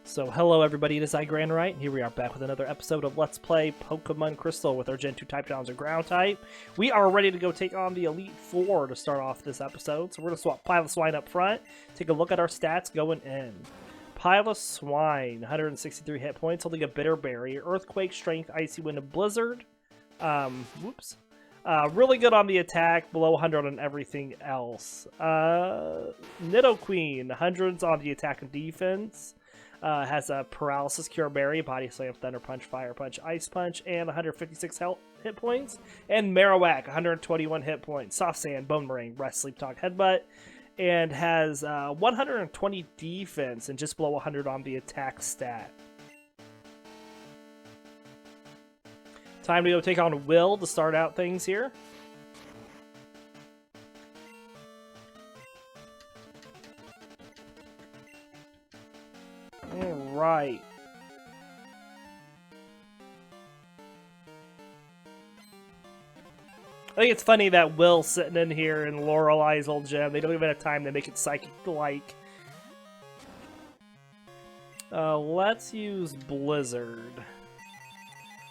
So hello everybody, it is Granorite, and here we are back with another episode of Let's Play Pokemon Crystal with our Gen 2 type challenger Ground type. We are ready to go take on the Elite Four to start off this episode, so we're going to swap Piloswine up front, take a look at our stats going in. Piloswine, 163 hit points, holding a Bitter Berry, Earthquake, Strength, Icy Wind, and Blizzard. Really good on the attack, below 100 on everything else. Nidoqueen, hundreds on the attack and defense. Has a Paralysis, Cure Berry, Body Slam, Thunder Punch, Fire Punch, Ice Punch, and 156 hit points. And Marowak, 121 hit points. Soft Sand, Bone Ring, Rest, Sleep Talk, Headbutt. And has 120 defense and just below 100 on the attack stat. Time to go take on Will to start out things here. Alright. I think it's funny that Will's sitting in here in Lorelei's old gym. They don't even have time to make it psychic-like. Let's use Blizzard.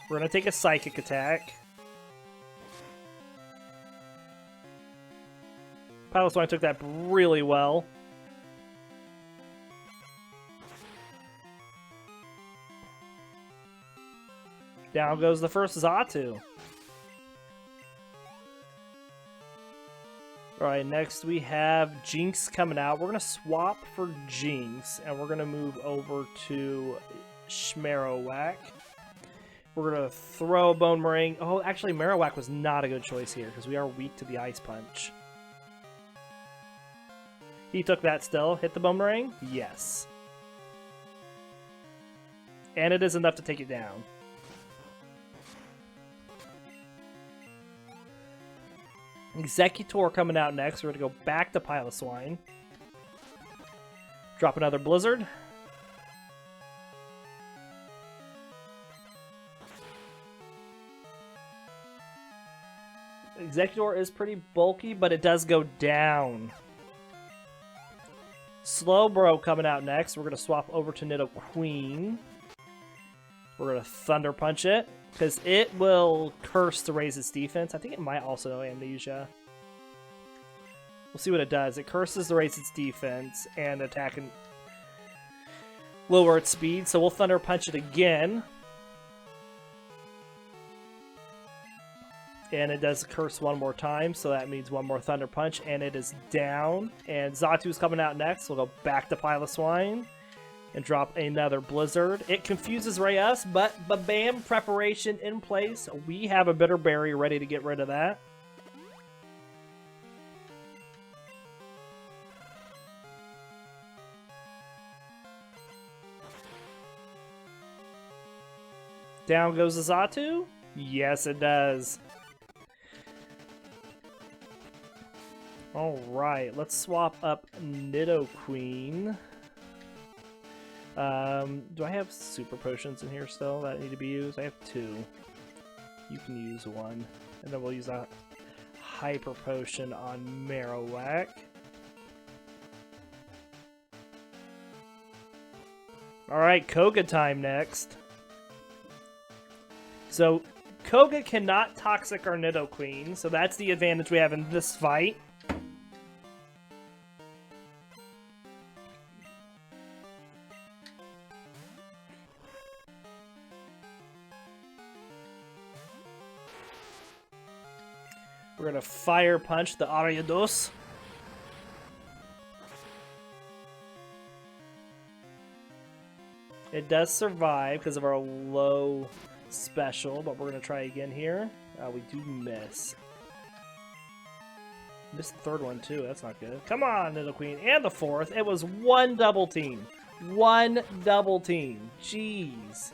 We're going to take a Psychic attack. Piloswine took that really well. Down goes the first Xatu. Alright, next we have Jinx coming out. We're going to swap for Jinx, and we're going to move over to Marowak. We're going to throw a Bone Ring. Oh, actually, Marowak was not a good choice here, because we are weak to the Ice Punch. He took that still. Hit the Bone Ring? Yes. And it is enough to take it down. Executor coming out next. We're going to go back to Piloswine. Drop another Blizzard. Executor is pretty bulky, but it does go down. Slowbro coming out next. We're going to swap over to Nidoqueen. We're going to Thunder Punch it, because it will curse to raise its defense. I think it might also know Amnesia. We'll see what it does. It curses to raise its defense and attack and lower its speed. So we'll Thunder Punch it again. And it does curse one more time, so that means one more Thunder Punch, and it is down. And Xatu's coming out next. We'll go back to Piloswine and drop another Blizzard. It confuses Reyes, but bam, preparation in place. We have a Bitter Berry ready to get rid of that. Down goes the Xatu. Yes, it does. Alright, let's swap up Nidoqueen. Do I have super potions in here still that need to be used? I have 2. You can use 1. And then we'll use a hyper potion on Marowak. Alright, Koga time next. So, Koga cannot toxic our Nidoqueen, so that's the advantage we have in this fight. We're going to Fire Punch the Ariados. It does survive because of our low special, but we're going to try again here. We do miss. Missed the third one too, that's not good. Come on, Nidoqueen. And the fourth. It was one double team. One double team. Jeez.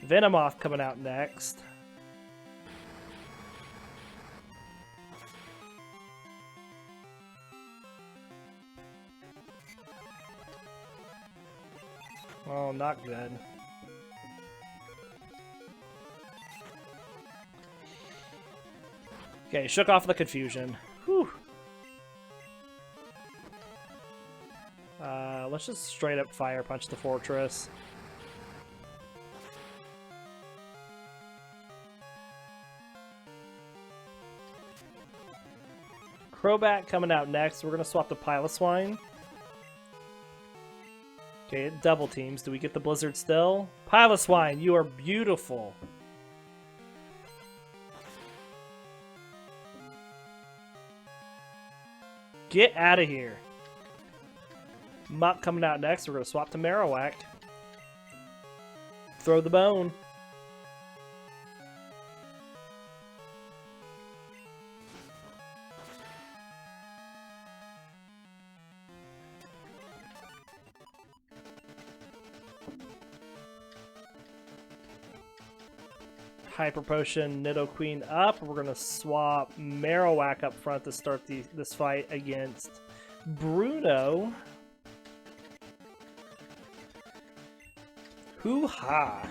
Venomoth coming out next. Oh, not good. Okay, shook off the confusion. Whew. Let's just straight up Fire Punch the Fortress. Crobat coming out next. We're going to swap to Piloswine. Okay, it double teams. Do we get the Blizzard still? Piloswine, you are beautiful. Get out of here. Muck coming out next. We're going to swap to Marowak. Throw the bone. Hyper Potion, Nidoqueen up. We're going to swap Marowak up front to start this fight against Bruno. Hoo-ha!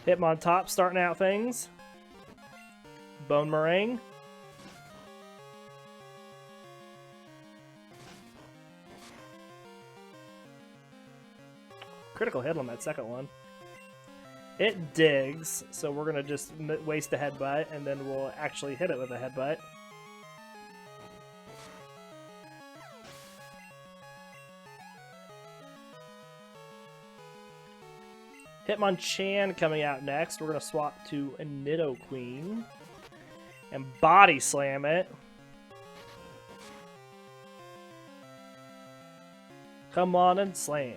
Hitmontop starting out things. Bone Meringue. Critical hit on that second one. It digs, so we're going to just waste a headbutt, and then we'll actually hit it with a headbutt. Hitmonchan coming out next. We're going to swap to a Nidoqueen and Body Slam it. Come on and slam.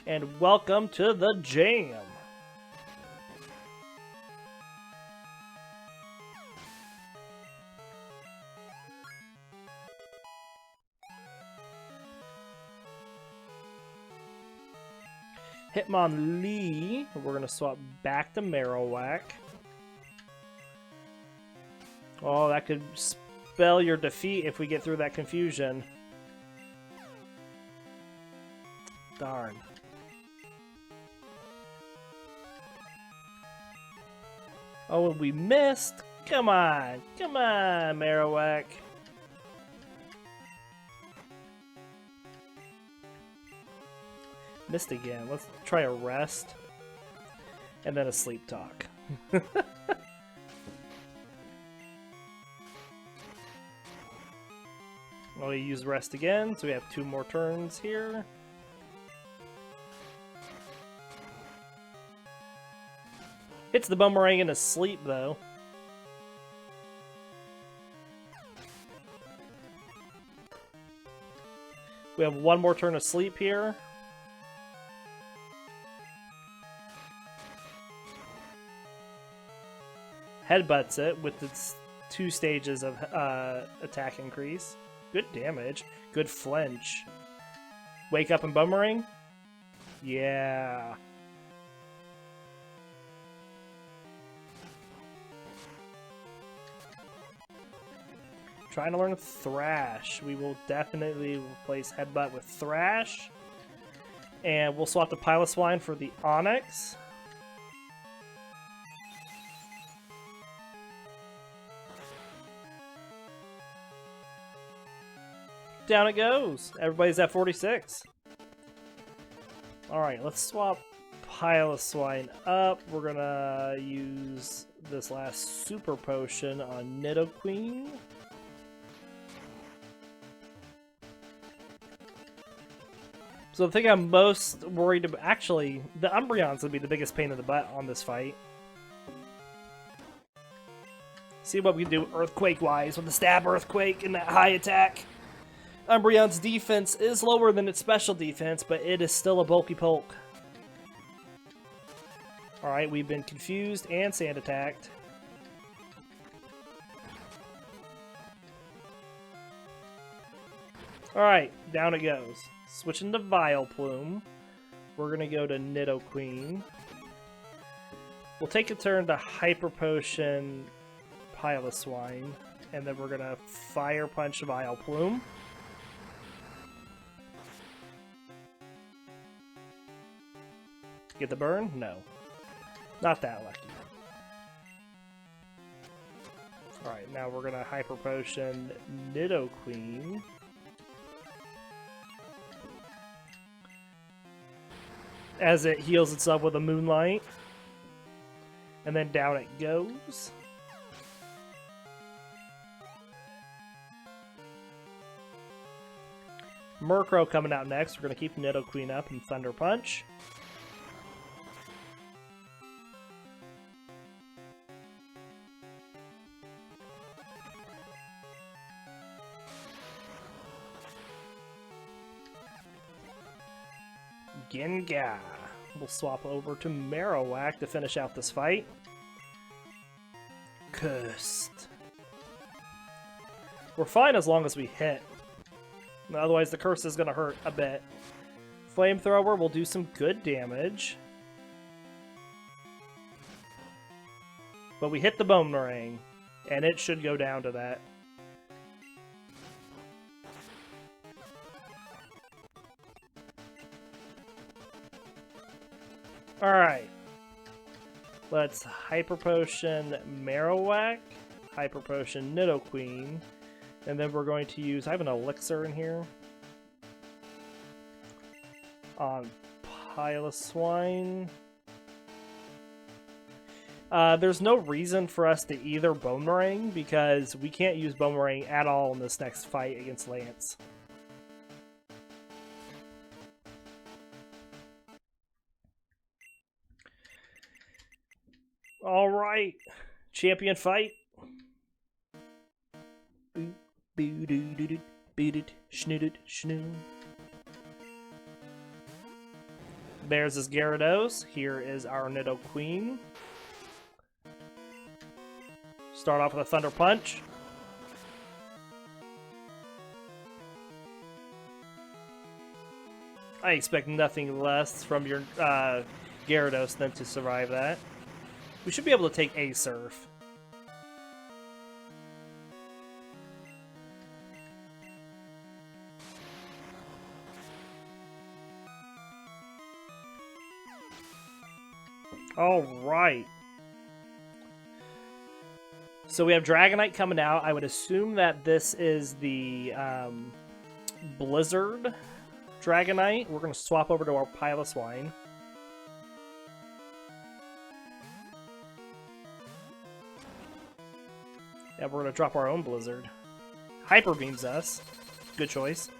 And welcome to the jam. Hitmonlee, we're going to swap back to Marowak. Oh, that could spell your defeat if we get through that confusion. Darn. Oh, we missed. Come on. Come on, Marowak. Missed again. Let's try a rest. And then a sleep talk. Well, we use rest again, so we have 2 more turns here. Hits the Boomerang in his sleep, though. We have 1 more turn of sleep here. Headbutts it with its 2 stages of attack increase. Good damage. Good flinch. Wake up and Boomerang? Yeah. Trying to learn Thrash. We will definitely replace Headbutt with Thrash. And we'll swap the Piloswine for the Onyx. Down it goes. Everybody's at 46. Alright, let's swap Piloswine up. We're gonna use this last Super Potion on Nidoqueen. So the thing I'm most worried about, actually, the Umbreon's gonna be the biggest pain in the butt on this fight. See what we can do Earthquake-wise with the Stab Earthquake and that high attack. Umbreon's defense is lower than its special defense, but it is still a bulky poke. Alright, we've been confused and sand attacked. Alright, down it goes. Switching to Vileplume. We're going to go to Nidoqueen. We'll take a turn to Hyper Potion Piloswine, and then we're going to Fire Punch Vileplume. Get the burn? No. Not that lucky. Alright, now we're gonna Hyper Potion Nidoqueen. As it heals itself with a Moonlight. And then down it goes. Murkrow coming out next. We're going to keep Nidoqueen up and Thunder Punch. Gengar. We'll swap over to Marowak to finish out this fight. Cursed. We're fine as long as we hit. Otherwise, the curse is going to hurt a bit. Flamethrower will do some good damage. But we hit the Boomerang, and it should go down to that. Alright. Let's Hyper Potion Marowak, Hyper Potion Nidoqueen, and then we're going to use... I have an Elixir in here. On Piloswine. There's no reason for us to either Boomerang, because we can't use Boomerang at all in this next fight against Lance. Alright, champion fight. There's his Gyarados. Here is our Nidoqueen. Start off with a Thunder Punch. I expect nothing less from your Gyarados than to survive that. We should be able to take a Surf. Alright. So we have Dragonite coming out. I would assume that this is the Blizzard Dragonite. We're going to swap over to our Piloswine. Yeah, we're going to drop our own Blizzard. Hyper Beams us. Good choice.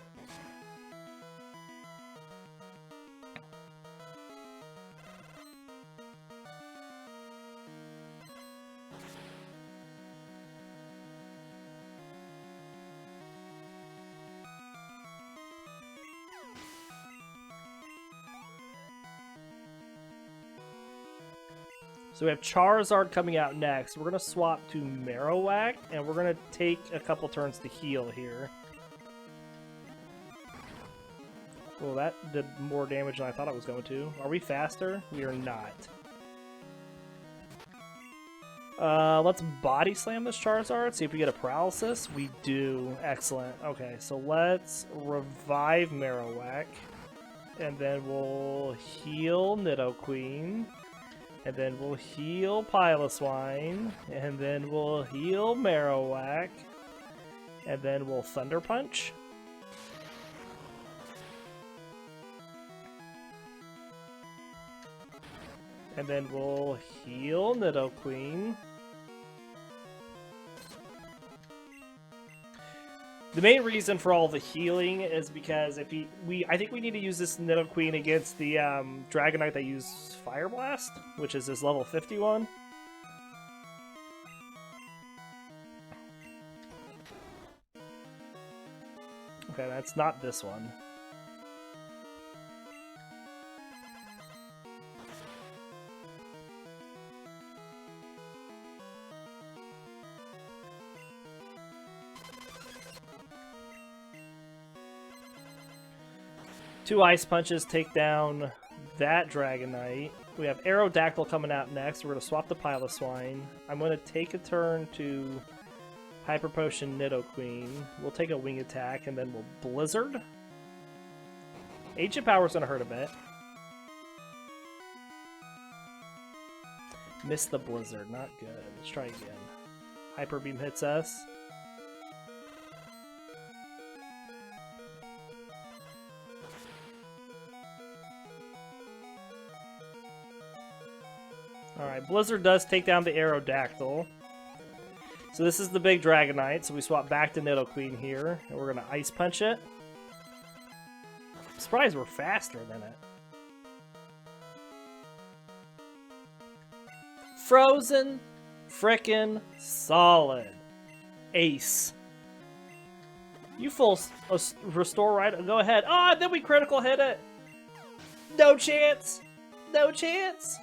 So we have Charizard coming out next. We're going to swap to Marowak, and we're going to take a couple turns to heal here. Well, that did more damage than I thought it was going to. Are we faster? We are not. Let's Body Slam this Charizard, see if we get a Paralysis. We do. Excellent. Okay, so let's revive Marowak, and then we'll heal Nidoqueen. And then we'll heal Piloswine, and then we'll heal Marowak, and then we'll Thunder Punch. And then we'll heal Nidoqueen. The main reason for all the healing is because if I think we need to use this Nidoqueen against the Dragonite that used Fire Blast, which is his level 51. Okay, that's not this one. Two Ice Punches take down that Dragonite. We have Aerodactyl coming out next. We're going to swap the Piloswine. I'm going to take a turn to Hyper Potion Nidoqueen. We'll take a Wing Attack, and then we'll Blizzard. Ancient Power's going to hurt a bit. Missed the Blizzard. Not good. Let's try again. Hyper Beam hits us. Alright, Blizzard does take down the Aerodactyl. So this is the big Dragonite, so we swap back to Nidoqueen here, and we're going to Ice Punch it. I'm surprised we're faster than it. Frozen frickin' solid. Ace. You full restore right? Go ahead. Oh, then we critical hit it. No chance. No chance.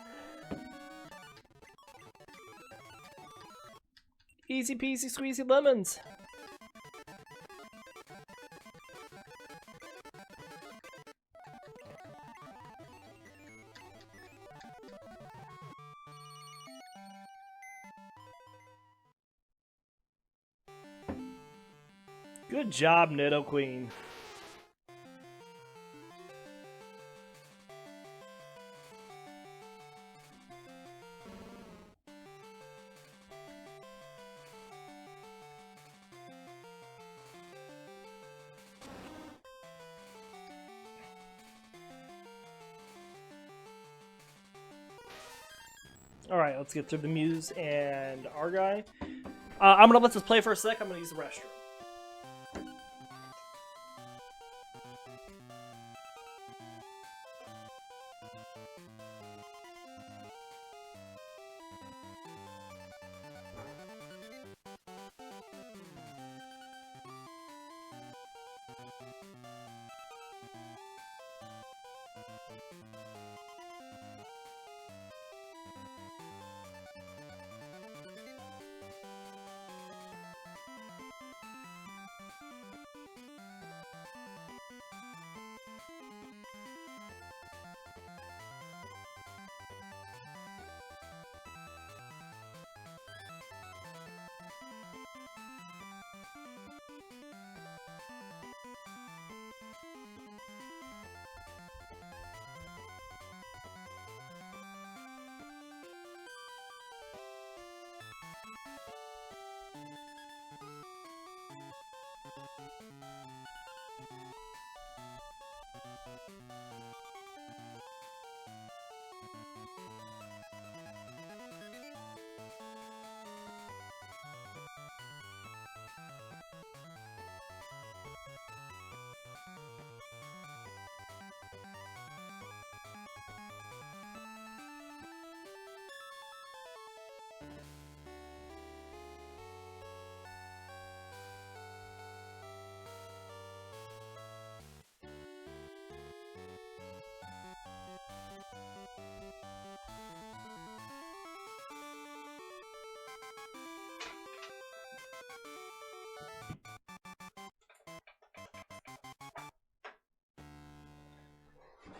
Easy peasy squeezy lemons. Good job, Nidoqueen. Alright, let's get through the Muse and our guy. I'm gonna let this play for a sec. I'm gonna use the restroom.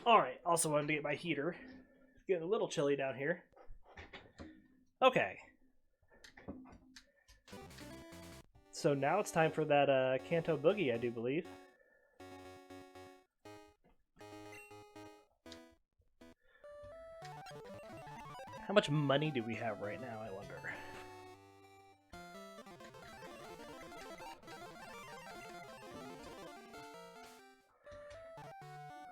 Alright, also wanted to get my heater. It's getting a little chilly down here. Okay. So now it's time for that Kanto Boogie, I do believe. How much money do we have right now, I wonder?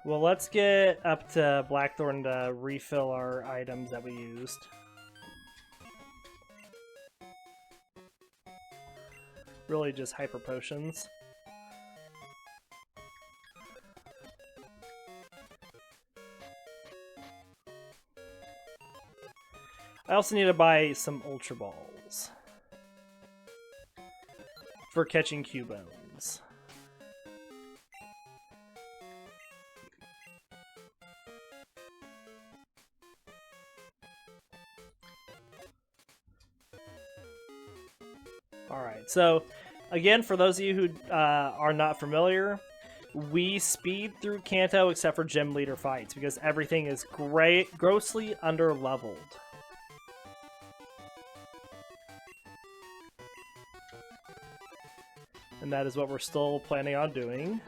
Well, let's get up to Blackthorn to refill our items that we used. Really just hyper potions. I also need to buy some Ultra Balls for catching Cubones. Alright, so again, for those of you who are not familiar, we speed through Kanto except for gym leader fights because everything is grossly under-leveled. And that is what we're still planning on doing.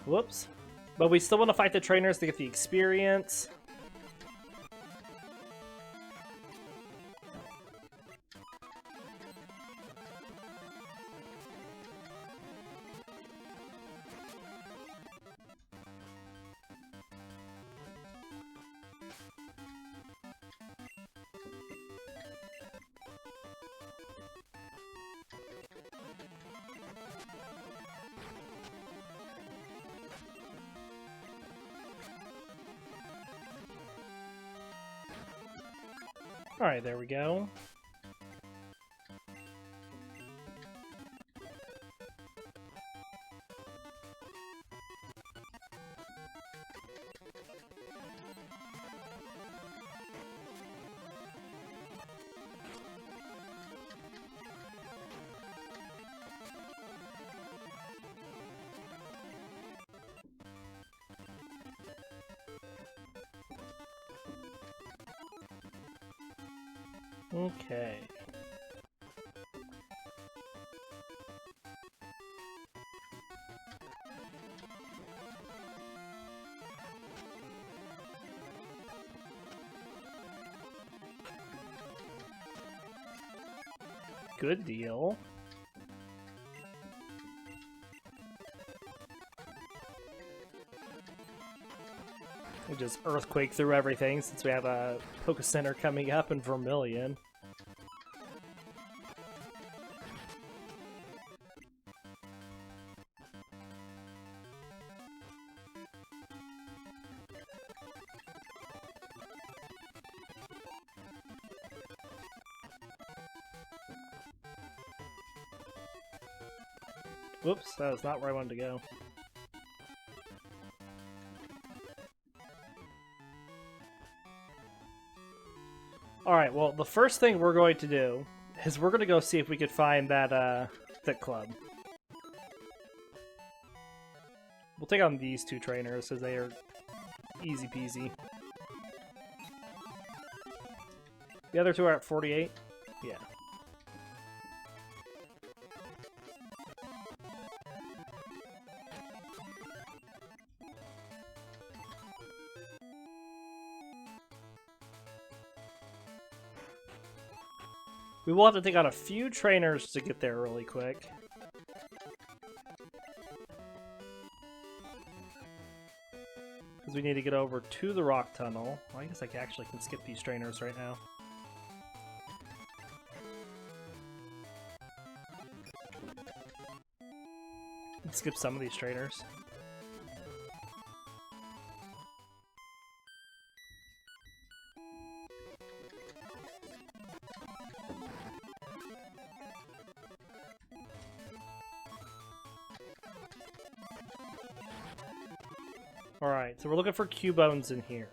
Whoops. But we still want to fight the trainers to get the experience. Alright, there we go. Okay. Good deal. We'll just earthquake through everything since we have a Poké Center coming up in Vermilion. Whoops, that was not where I wanted to go. Alright, well, the first thing we're going to do is we're going to go see if we could find that Thick Club. We'll take on these two trainers because they are easy peasy. The other two are at 48? Yeah. We will have to take out a few trainers to get there really quick. Because we need to get over to the rock tunnel. Well, I guess I actually can skip these trainers right now. Let's skip some of these trainers. Alright, so we're looking for Cubones in here.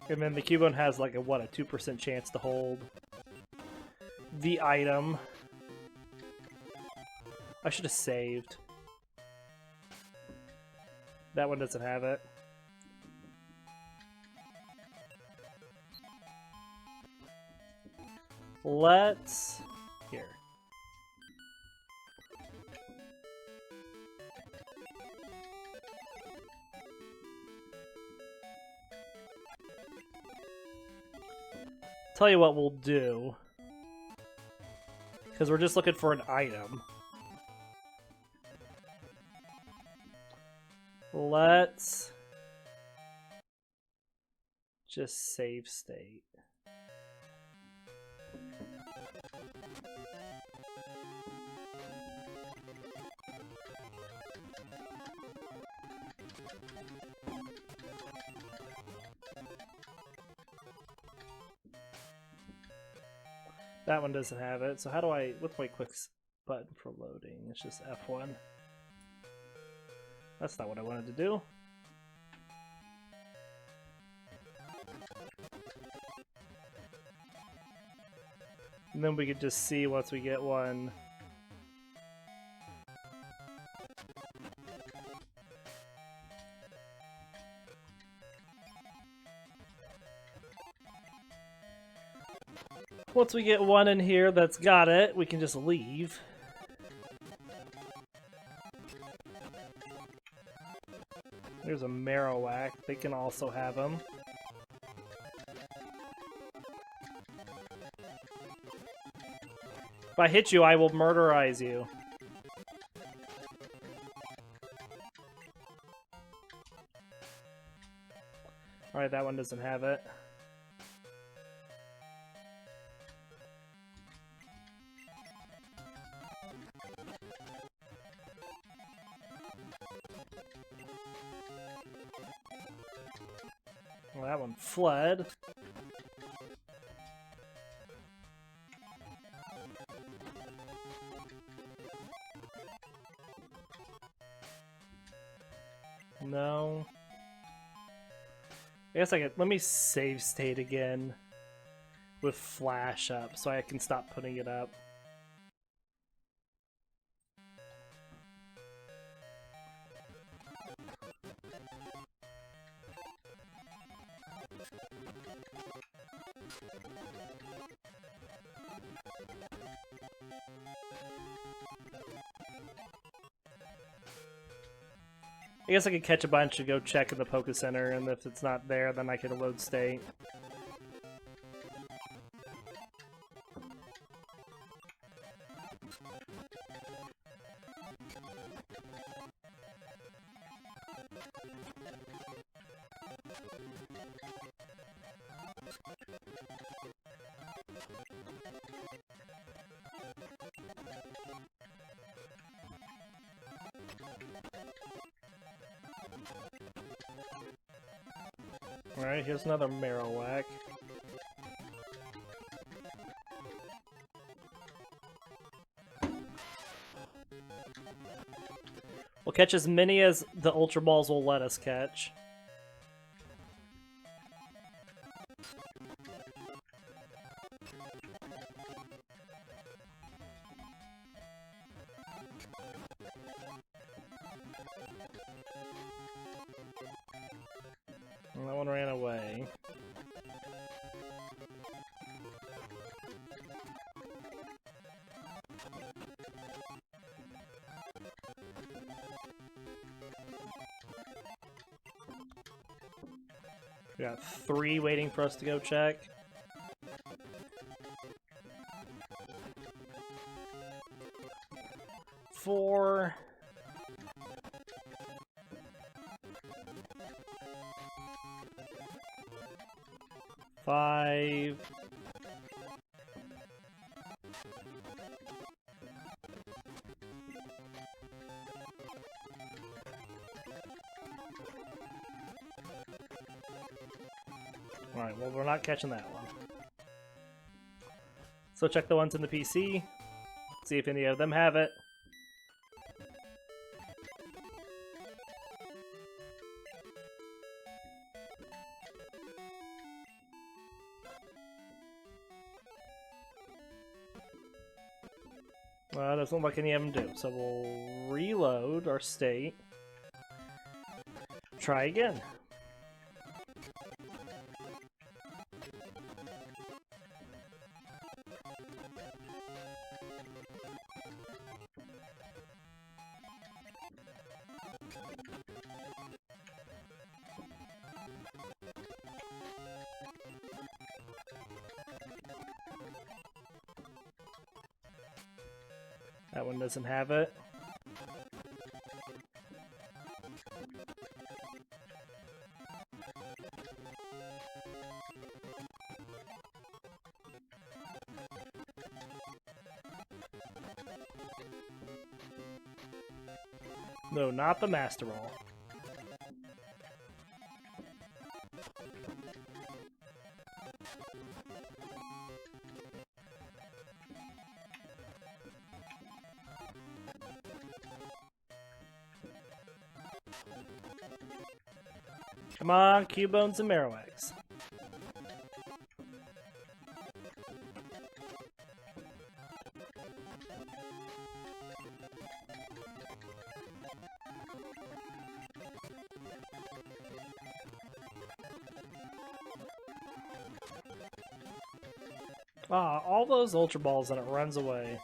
And then the Cubone has like a, what, a 2% chance to hold the item. I should have saved. That one doesn't have it. Let's... here. Tell you what we'll do. Because we're just looking for an item. Let's... just save state. That one doesn't have it, so how do I... what's my quick button for loading? It's just F1. That's not what I wanted to do. And then we could just see once we get one. Once we get one in here that's got it, we can just leave. There's a Marowak. They can also have him. If I hit you, I will murderize you. Alright, that one doesn't have it. Well, that one fled. No. I guess I could. Let me save state again with flash up so I can stop putting it up. I guess I could catch a bunch and go check in the Poke Center, and if it's not there, then I can load state. Alright, here's another Marowak. We'll catch as many as the Ultra Balls will let us catch. And that one ran away. We got 3 waiting for us to go check. Four. 5. Alright, well, we're not catching that one. So check the ones in the PC, see if any of them have it. Well, doesn't look like any of them do, so we'll reload our state. Try again. That one doesn't have it. No, not the Master Ball. Come on, Cubones and Marowaks. Ah, all those Ultra Balls and it runs away.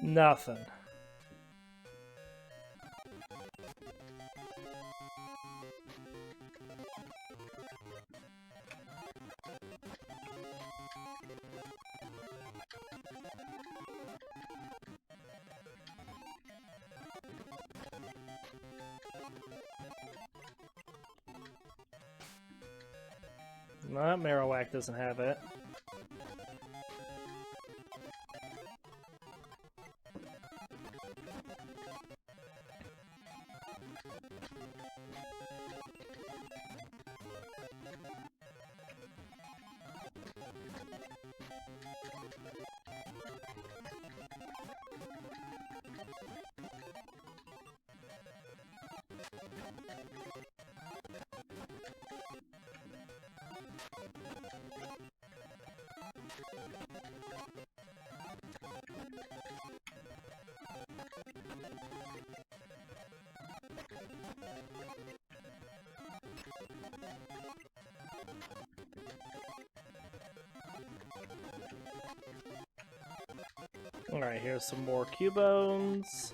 Nothing. That Marowak doesn't have it. Alright, here's some more Cubones.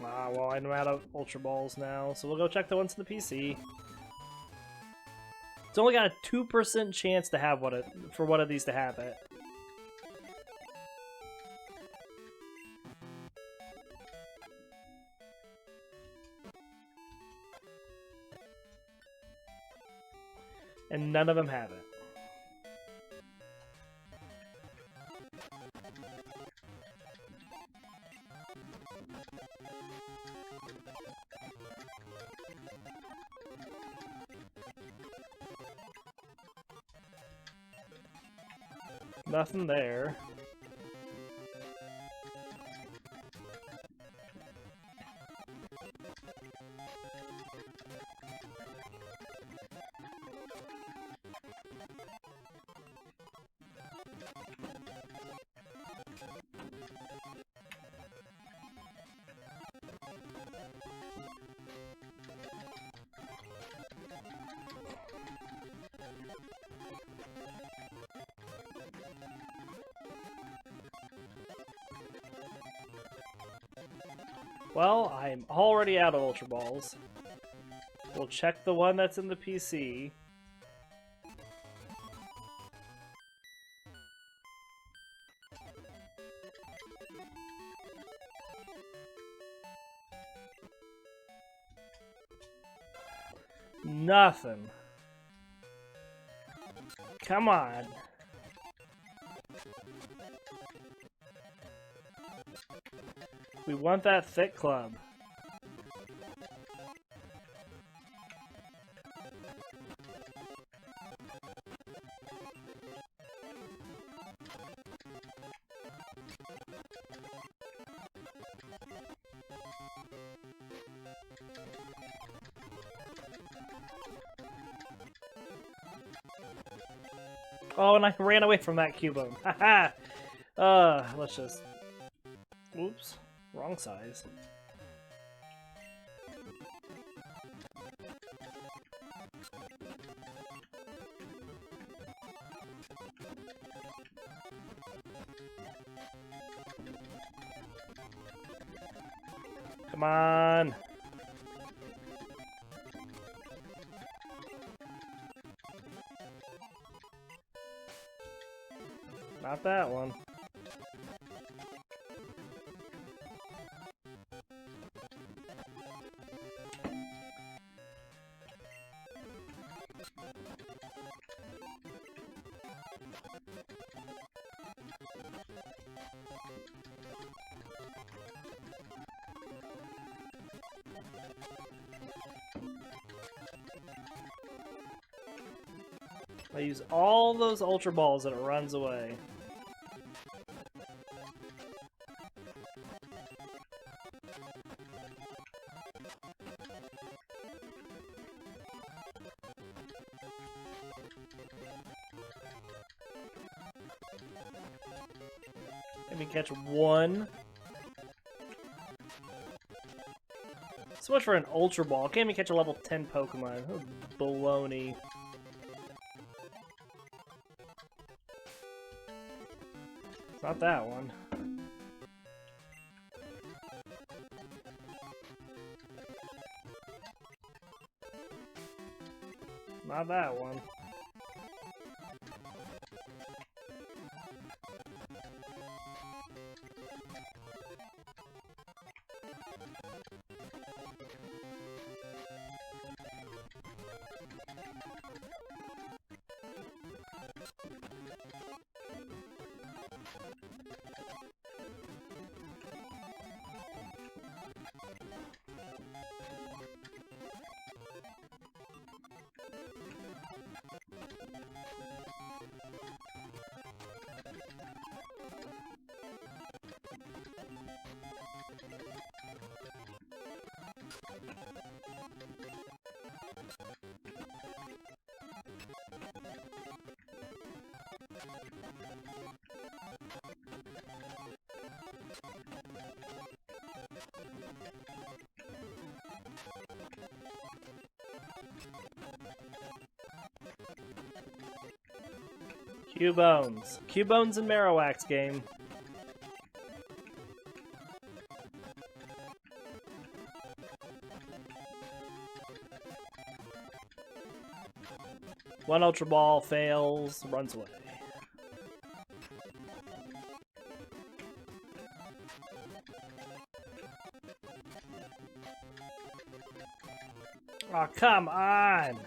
Ah, well, I'm out of Ultra Balls now, so we'll go check the ones in the PC. It's only got a 2% chance to have for one of these to have it. And none of them have it. Nothing there. Well, I'm already out of Ultra Balls. We'll check the one that's in the PC. Nothing. Come on. We want that thick club. Oh, and I ran away from that Cubone. Haha! Let's just... Oops. Wrong size. Come on! Not that one. I use all those Ultra Balls and it runs away. Maybe catch one. So much for an Ultra Ball. Can't even catch a level 10 Pokemon. Oh, baloney. It's not that one. Not that one. Cubones. Cubones and Marowak's game. One Ultra Ball fails, runs away. Oh, come on!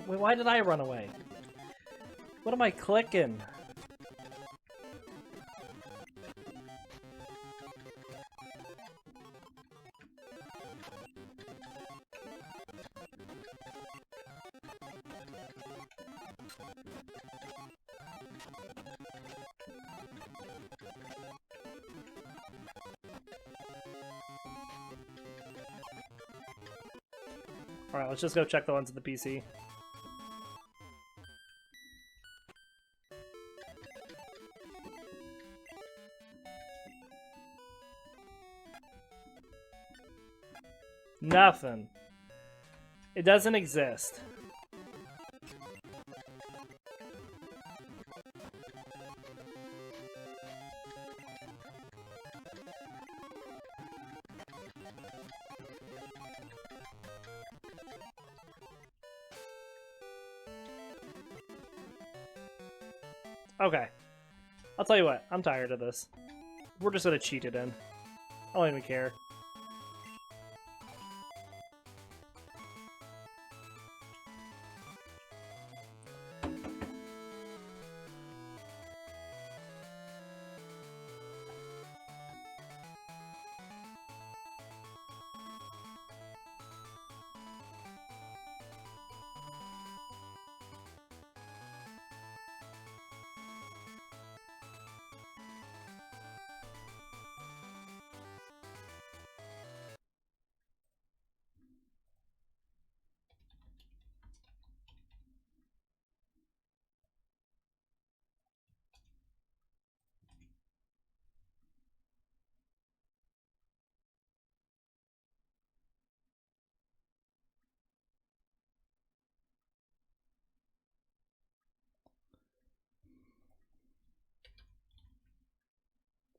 Wait, why did I run away? What am I clicking? Alright, let's just go check the ones at the PC. Nothing. It doesn't exist. Okay. I'll tell you what, I'm tired of this. We're just gonna cheat it in. I don't even care.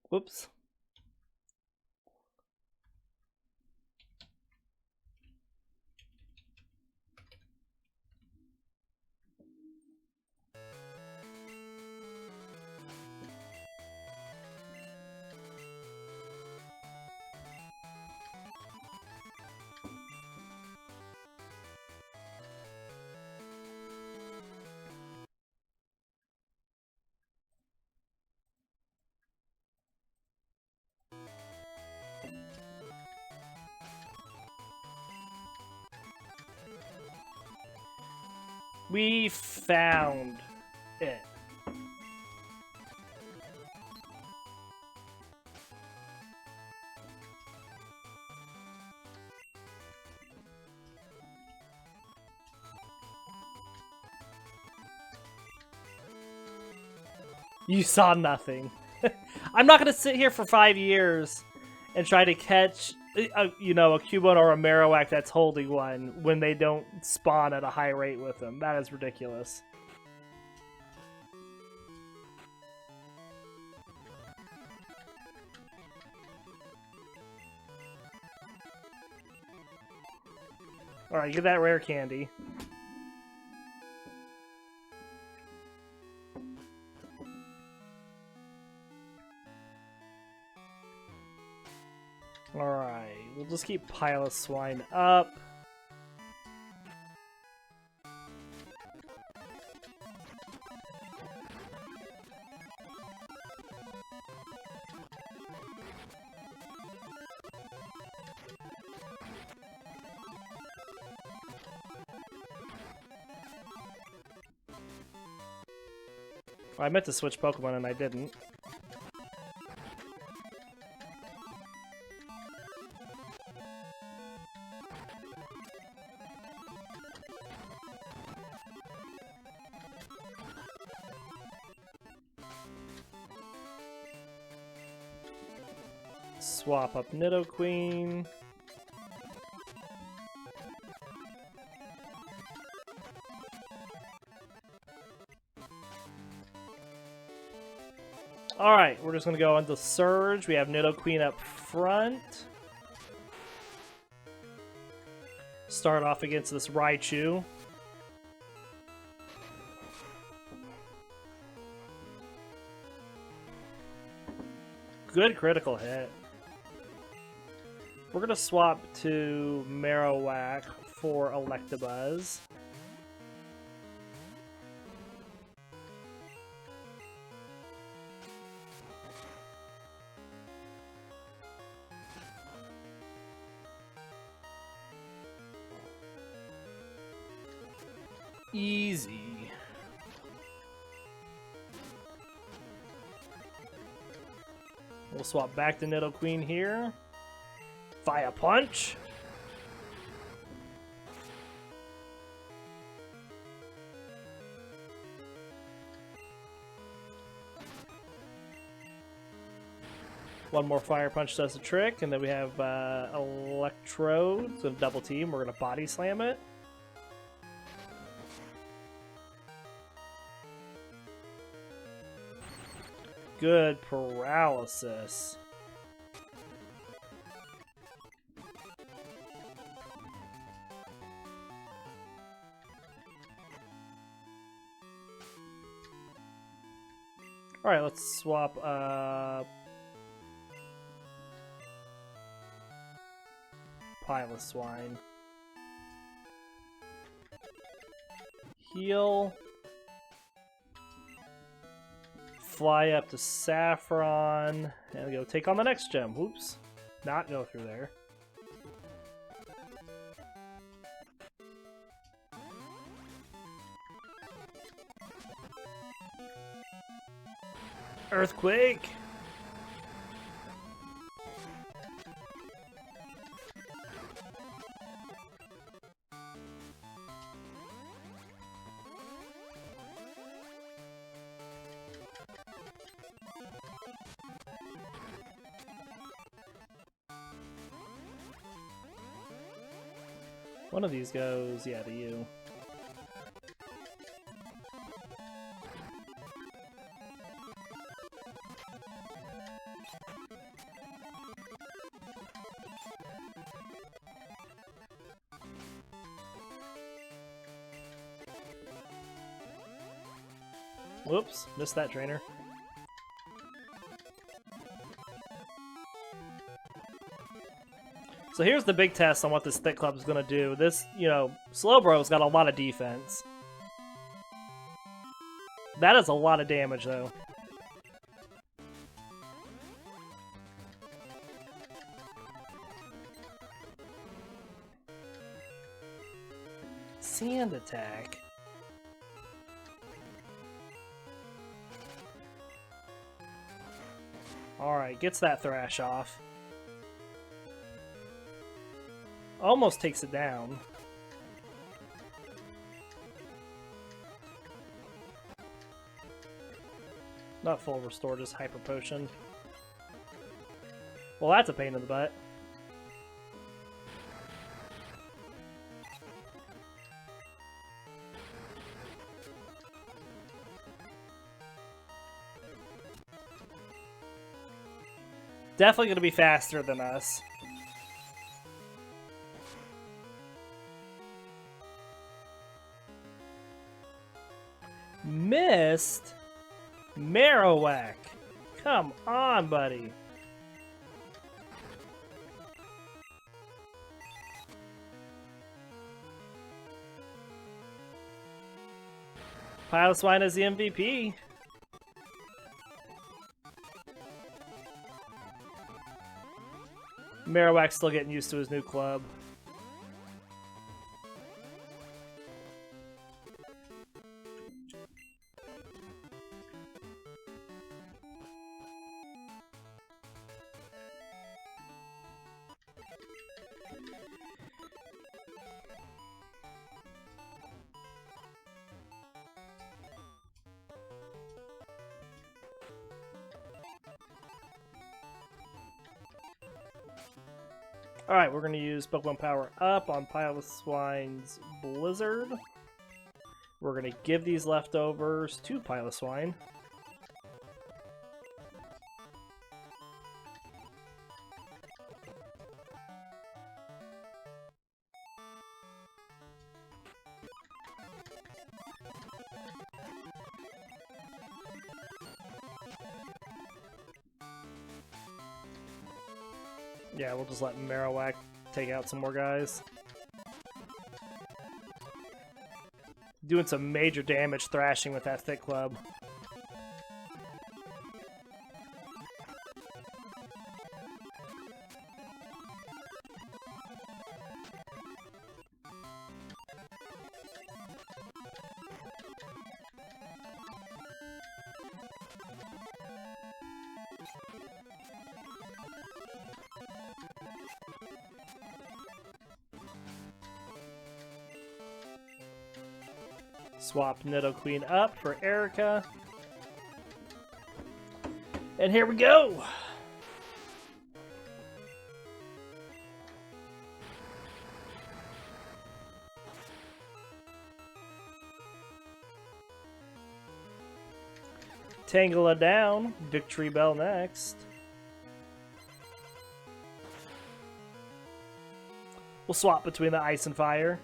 Whoops. We found it. You saw nothing. I'm not going to sit here for 5 years and try to catch, you know, a Cubone or a Marowak that's holding one when they don't spawn at a high rate with them. That is ridiculous. Alright, get that rare candy. Alright, we'll just keep Piloswine up. I meant to switch Pokemon and I didn't. Swap up Nidoqueen. Alright, we're just going to go into Surge. We have Nidoqueen up front. Start off against this Raichu. Good critical hit. We're going to swap to Marowak for Electabuzz. Easy. We'll swap back to Nidoqueen here. Fire Punch. One more Fire Punch does the trick, and then we have Electrode. So double team, we're going to Body Slam it. Good paralysis. Alright, let's swap Piloswine. Heal. Fly up to Saffron and go take on the next gem. Whoops. Not go through there. Earthquake. One of these goes, yeah, to you. Whoops, missed that trainer. So here's the big test on what this Thick Club is going to do. This, you know, Slowbro's got a lot of defense. That is a lot of damage, though. Sand attack. Alright, gets that Thrash off. Almost takes it down. Not full restore, just Hyper Potion. Well, that's a pain in the butt. Definitely going to be faster than us. Missed? Marowak. Come on, buddy. Piloswine is the MVP. Marowak's still getting used to his new club. Alright, we're going to use Pokemon Power Up on Piloswine's Blizzard. We're going to give these leftovers to Piloswine. Yeah, we'll just let Marowak take out some more guys. Doing some major damage thrashing with that thick club. Swap Nidoqueen up for Erica. And here we go! Tangela down. Victory Bell next. We'll swap between the Ice and Fire.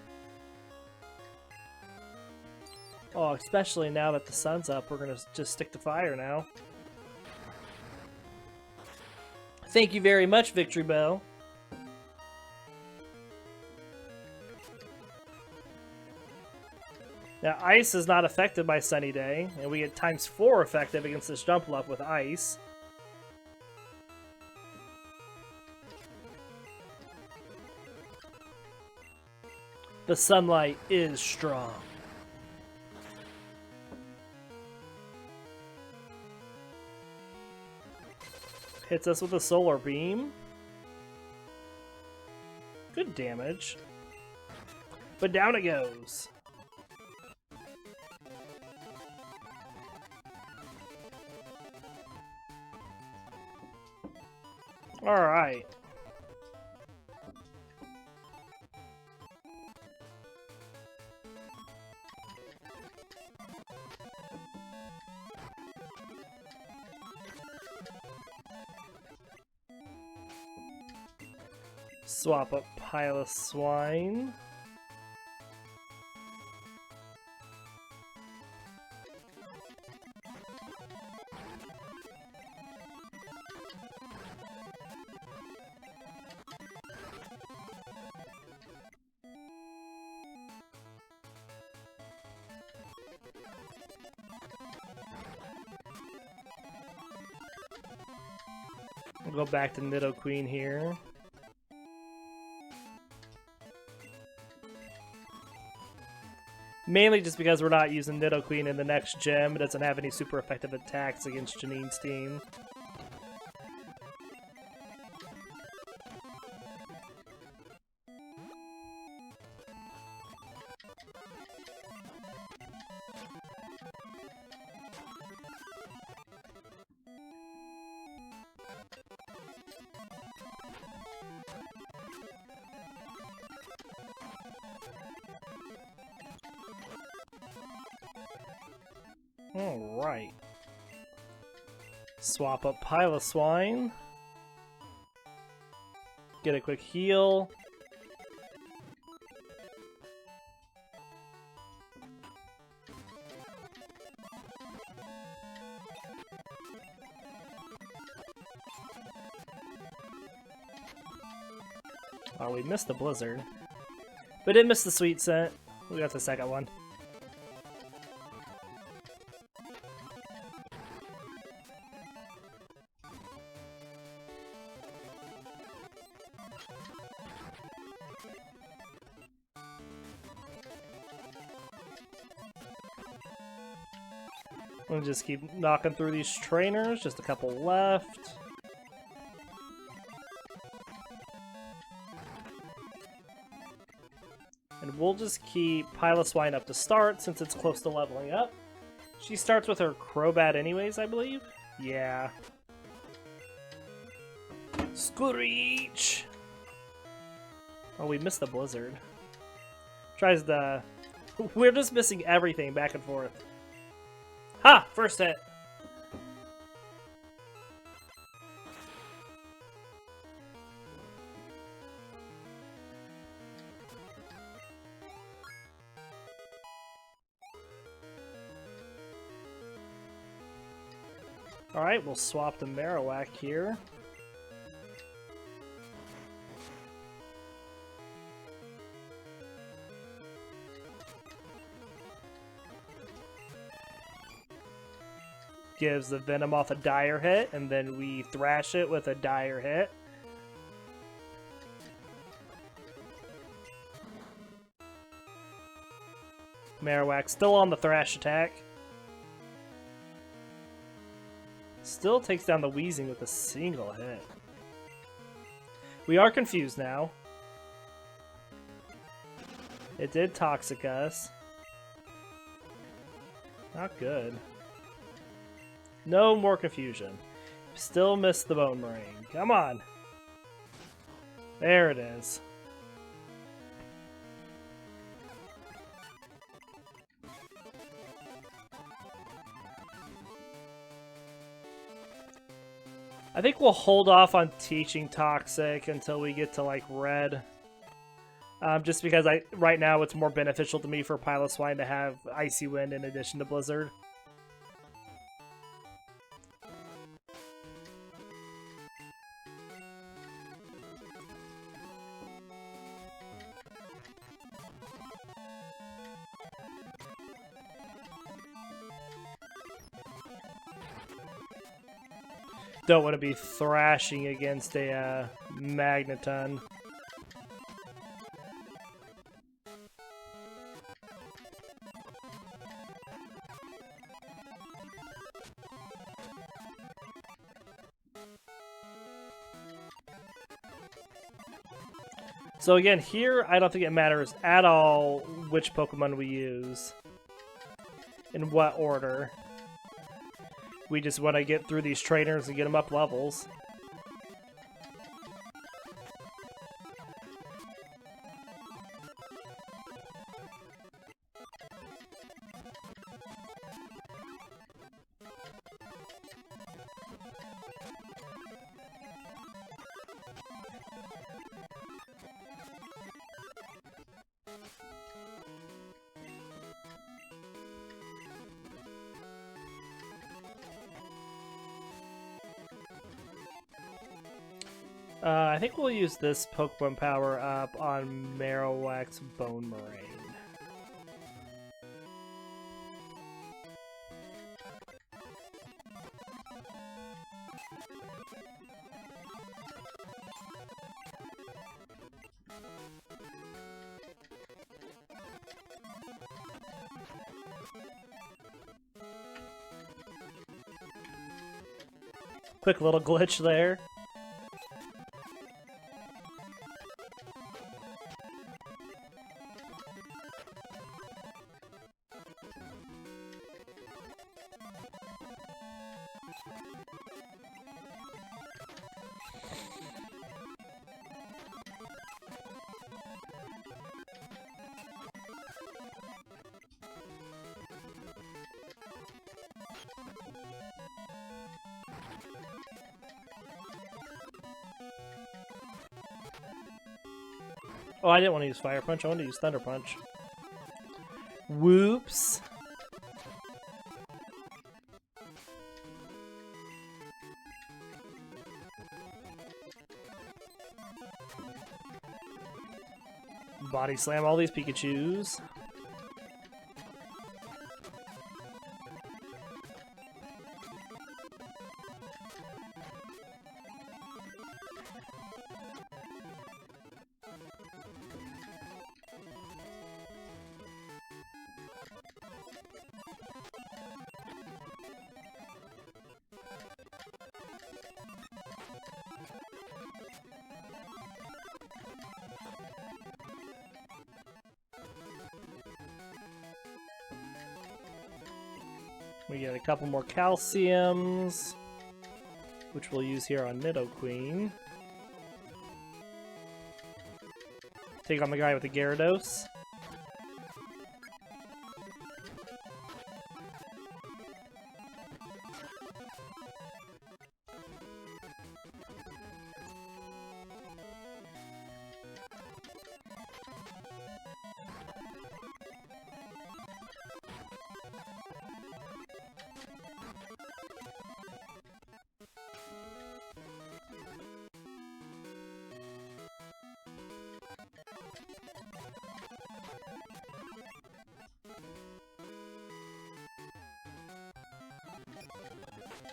Oh, especially now that the sun's up, we're going to just stick to fire now. Thank you very much, Victory Bell. Now, Ice is not affected by Sunny Day, and we get ×4 effective against this Jumpluff with Ice. The sunlight is strong. Hits us with a Solar Beam. Good damage. But down it goes. Alright. Swap up Piloswine. We'll go back to Nidoqueen here. Mainly just because we're not using Nidoqueen in the next gym. It doesn't have any super effective attacks against Janine's team. Alright. Swap up Piloswine. Get a quick heal. Oh, we missed the blizzard. We didn't miss the sweet scent. We got the second one. We'll just keep knocking through these trainers. Just a couple left. And we'll just keep Piloswine up to start since it's close to leveling up. She starts with her Crobat anyways, I believe? Yeah. Screech! Oh, we missed the blizzard. Tries the... We're just missing everything back and forth. Ha! First hit! Alright, we'll swap the Marowak here. Gives the Venom off a Dire hit, and then we thrash it with a Dire hit. Marowak still on the thrash attack. Still takes down the Weezing with a single hit. We are confused now. It did Toxic us. Not good. No more confusion. Still missed the Bone Ring. Come on. There it is. I think we'll hold off on teaching Toxic until we get to like Red. Just because right now it's more beneficial to me for Piloswine to have Icy Wind in addition to Blizzard. Don't want to be thrashing against a Magneton. So again, here I don't think it matters at all which Pokemon we use. In what order. We just want to get through these trainers and get them up levels. I think we'll use this Pokemon power up on Marowak's Bone Moraine. Quick little glitch there. Oh, I didn't want to use Fire Punch. I wanted to use Thunder Punch. Whoops. Body Slam all these Pikachus. We get a couple more calciums, which we'll use here on Nidoqueen. Take on the guy with the Gyarados.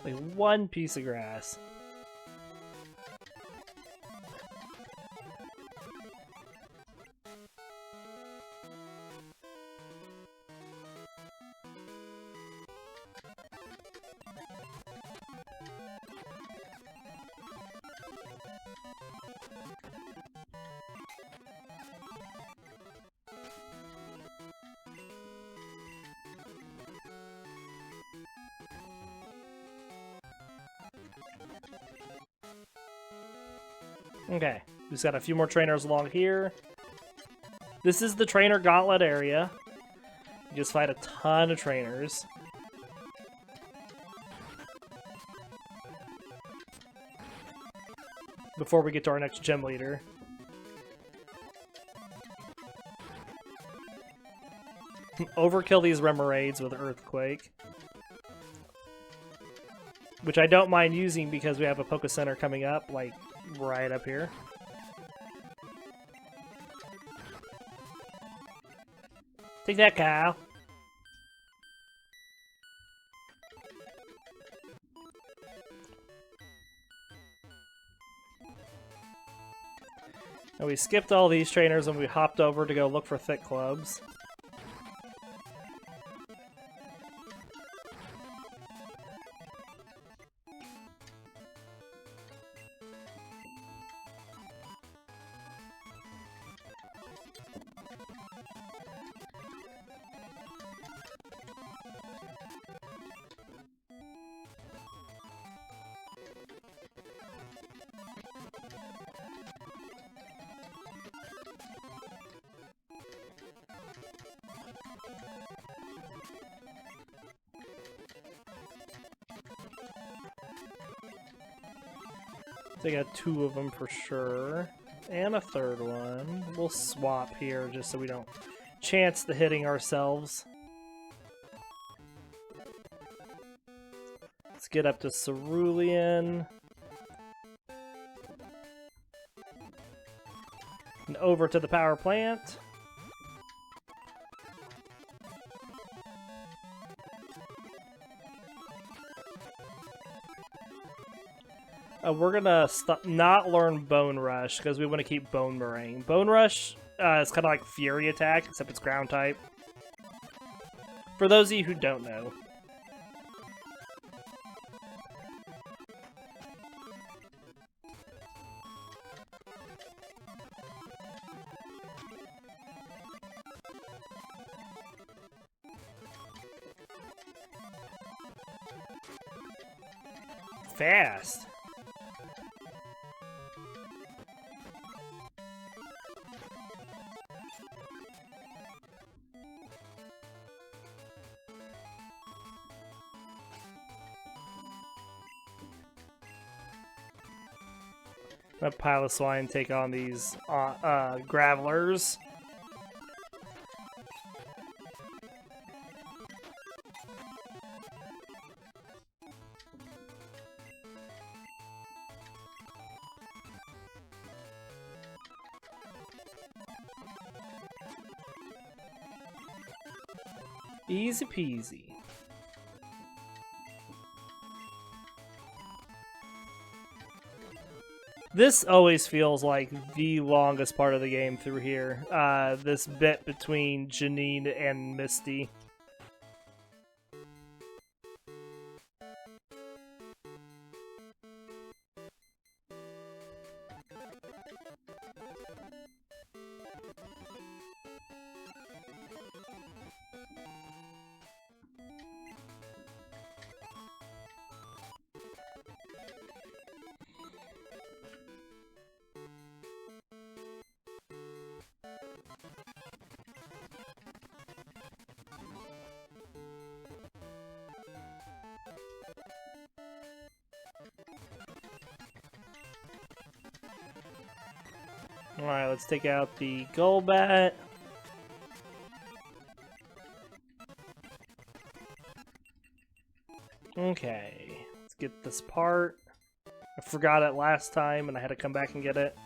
Like one piece of grass. Okay, we just got a few more trainers along here. This is the trainer gauntlet area. You just fight a ton of trainers. Before we get to our next gym leader. Overkill these Remoraid's with Earthquake. Which I don't mind using because we have a Poké Center coming up, like, right up here. Take that, Kyle. And we skipped all these trainers and we hopped over to go look for thick clubs. They got two of them for sure. And a third one. We'll swap here just so we don't chance the hitting ourselves. Let's get up to Cerulean. And over to the power plant. We're gonna not learn Bone Rush because we want to keep Bone Meringue. Bone Rush is kind of like Fury Attack, except it's ground type. For those of you who don't know. Fast. Let Piloswine take on these Gravelers. Easy peasy. This always feels like the longest part of the game through here. This bit between Janine and Misty. Alright, let's take out the Golbat. Okay, let's get this part. I forgot it last time and I had to come back and get it.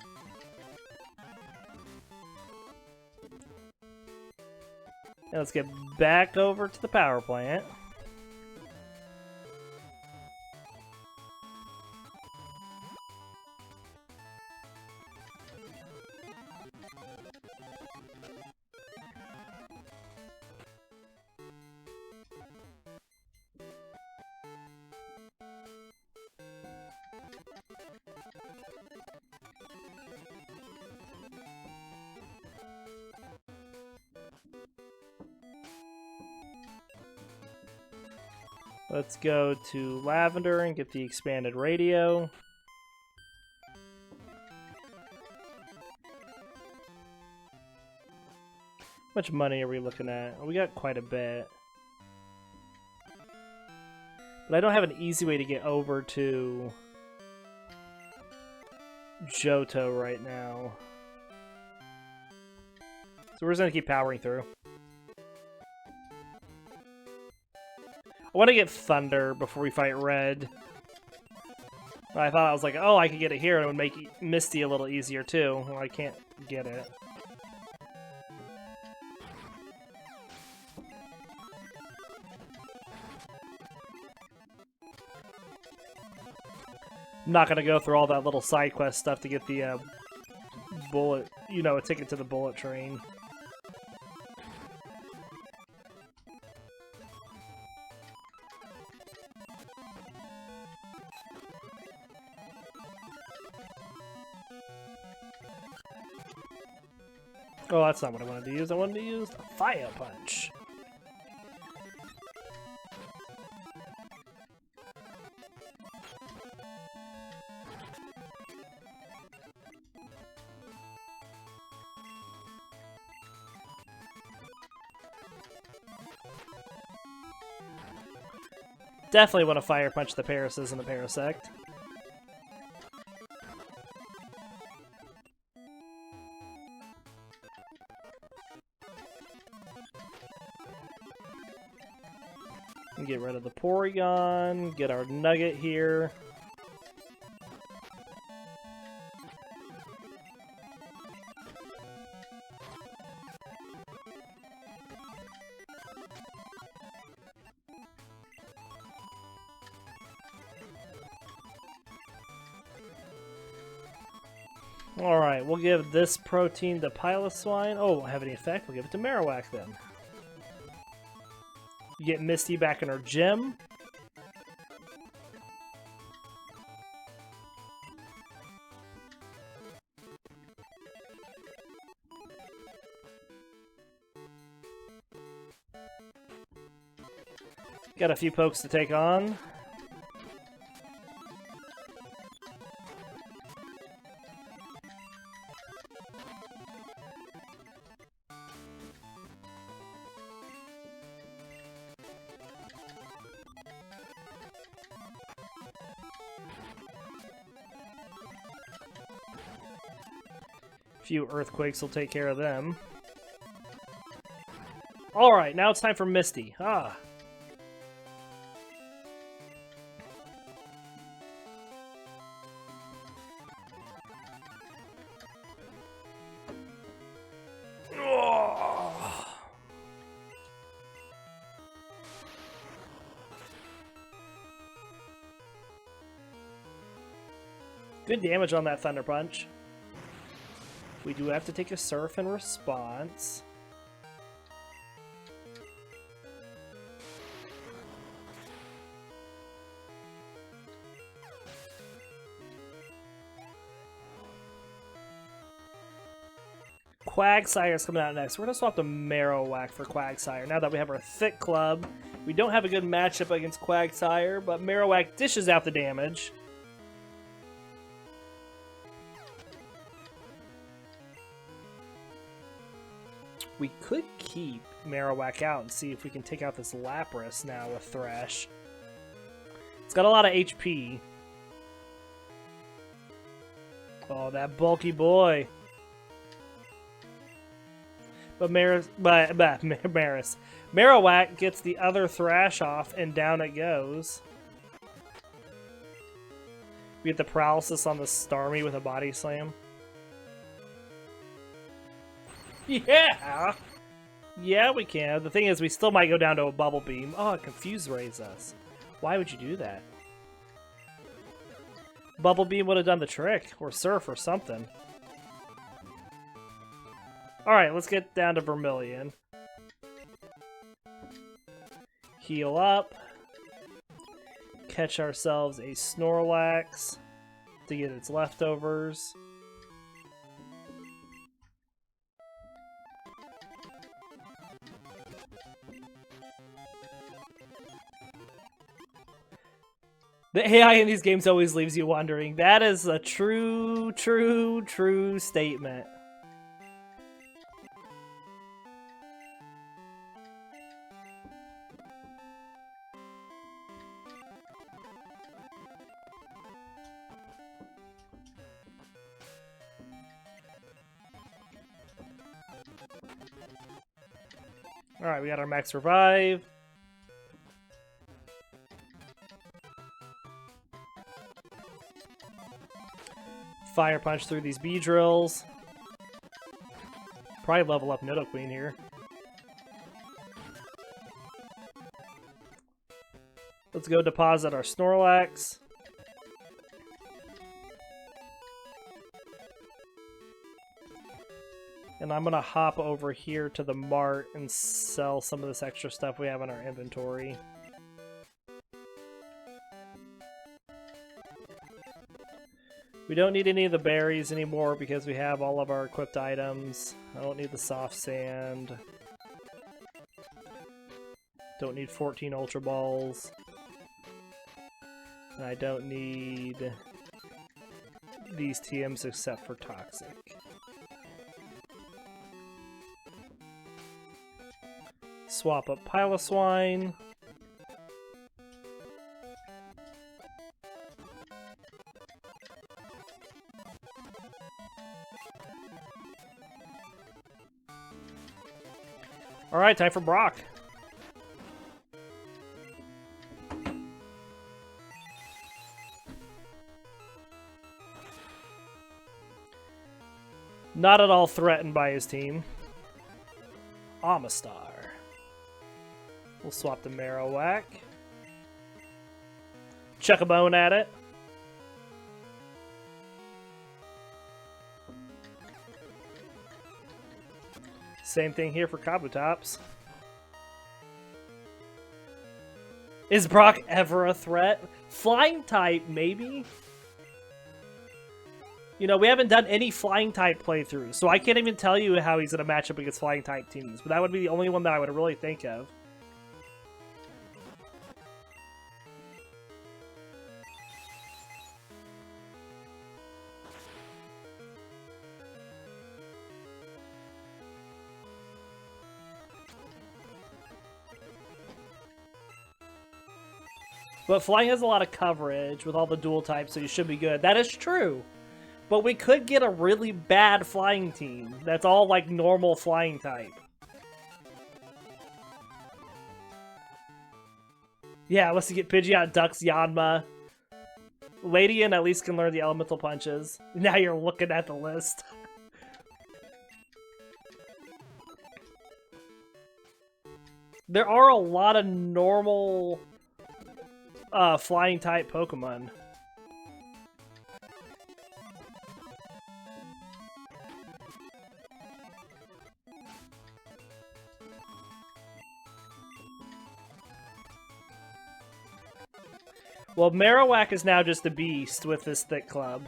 And let's get back over to the power plant. Let's go to Lavender and get the expanded radio. How much money are we looking at? We got quite a bit. But I don't have an easy way to get over to Johto right now. So we're just going to keep powering through. I want to get Thunder before we fight Red. I thought I was like, oh, I could get it here and it would make Misty a little easier too. Well, I can't get it. I'm not going to go through all that little side quest stuff to get the bullet, a ticket to the bullet train. Oh, that's not what I wanted to use. I wanted to use a Fire Punch. Definitely want to Fire Punch the Parasis and the Parasect. Get rid of the Porygon, get our Nugget here. Alright, we'll give this protein to Piloswine. Oh, won't have any effect. We'll give it to Marowak then. Get Misty back in her gym. Got a few pokes to take on. A few earthquakes will take care of them. Alright, now it's time for Misty. Ah. Good damage on that Thunder Punch. We do have to take a Surf in response. Quagsire's coming out next. We're going to swap the Marowak for Quagsire. Now that we have our Thick Club, we don't have a good matchup against Quagsire, but Marowak dishes out the damage. We could keep Marowak out and see if we can take out this Lapras now with Thresh. It's got a lot of HP. Oh, that bulky boy. But Marowak gets the other Thrash off, and down it goes. We get the paralysis on the Starmie with a body slam. Yeah! Yeah, we can. The thing is, we still might go down to a Bubble Beam. Oh, Confuse Rays us. Why would you do that? Bubble Beam would have done the trick. Or Surf or something. Alright, let's get down to Vermilion. Heal up. Catch ourselves a Snorlax to get its leftovers. The AI in these games always leaves you wondering. That is a true statement. Alright, we got our max revive. Fire Punch through these Beedrills. Probably level up Nidoqueen here. Let's go deposit our Snorlax. And I'm going to hop over here to the mart and sell some of this extra stuff we have in our inventory. We don't need any of the berries anymore because we have all of our equipped items. I don't need the soft sand. Don't need 14 Ultra Balls. And I don't need these TMs except for Toxic. Swap up Piloswine. Alright, time for Brock. Not at all threatened by his team. Amistar. We'll swap the Marowak. Chuck a bone at it. Same thing here for Kabutops. Is Brock ever a threat? Flying type, maybe? You know, we haven't done any flying type playthroughs, so I can't even tell you how he's going to match up against flying type teams, but that would be the only one that I would really think of. But flying has a lot of coverage with all the dual types, so you should be good. That is true. But we could get a really bad flying team that's all like normal flying type. Yeah, let's get Pidgeot, Ducks, Yanma. Ladian at least can learn the elemental punches. Now you're looking at the list. There are a lot of normal flying type Pokemon. Well, Marowak is now just a beast with this thick club.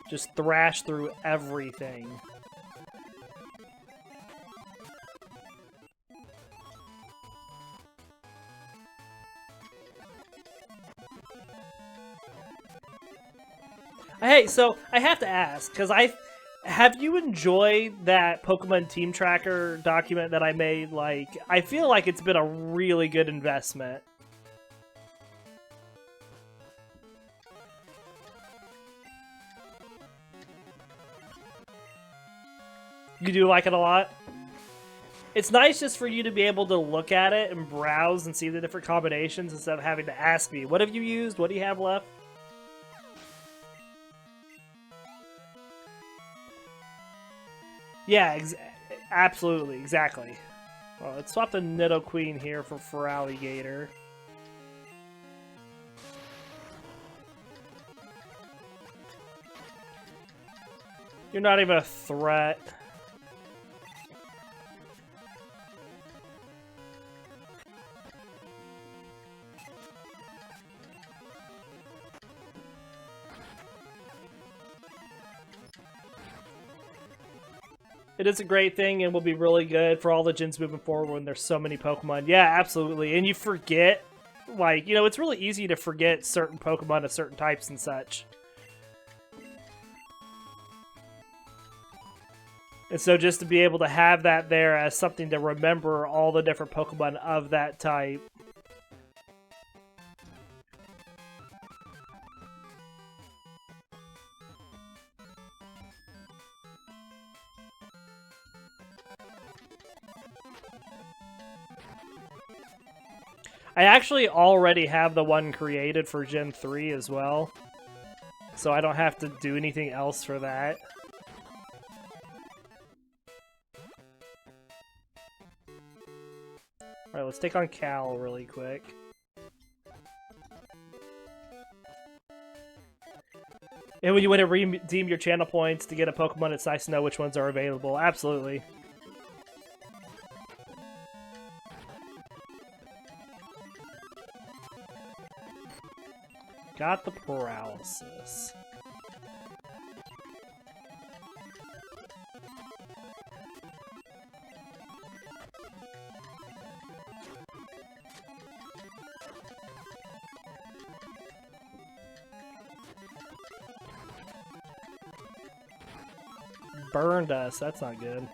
Just thrash through everything. Hey, so I have to ask, because have you enjoyed that Pokemon Team Tracker document that I made? Like, I feel like it's been a really good investment. You do like it a lot? It's nice just for you to be able to look at it and browse and see the different combinations instead of having to ask me, what have you used? What do you have left? Yeah, absolutely, exactly. Well, let's swap the Nidoqueen here for Feraligatr. You're not even a threat. It is a great thing and will be really good for all the gens moving forward when there's so many Pokemon. Yeah, absolutely. And you forget, like, you know, it's really easy to forget certain Pokemon of certain types and such. And so just to be able to have that there as something to remember all the different Pokemon of that type. I actually already have the one created for Gen 3 as well, so I don't have to do anything else for that. Alright, let's take on Cal really quick. And when you want to redeem your channel points to get a Pokemon, it's nice to know which ones are available. Absolutely. Got the paralysis. Burned us, that's not good.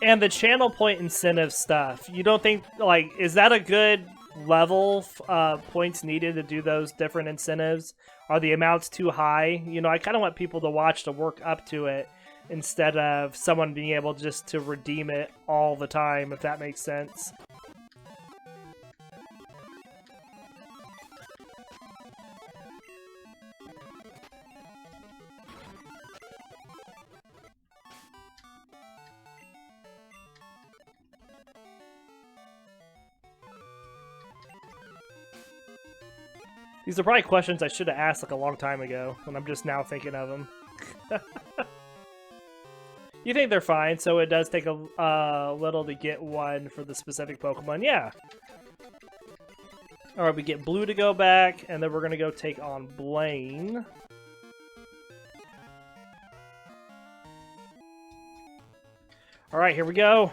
And the channel point incentive stuff, you don't think, like, is that a good level points needed to do those different incentives? Are the amounts too high? You know, I kind of want people to watch to work up to it instead of someone being able just to redeem it all the time, if that makes sense. These are probably questions I should have asked like a long time ago, and I'm just now thinking of them. You think they're fine, so it does take a little to get one for the specific Pokemon. Yeah. Alright, we get Blue to go back, and then we're going to go take on Blaine. Alright, here we go.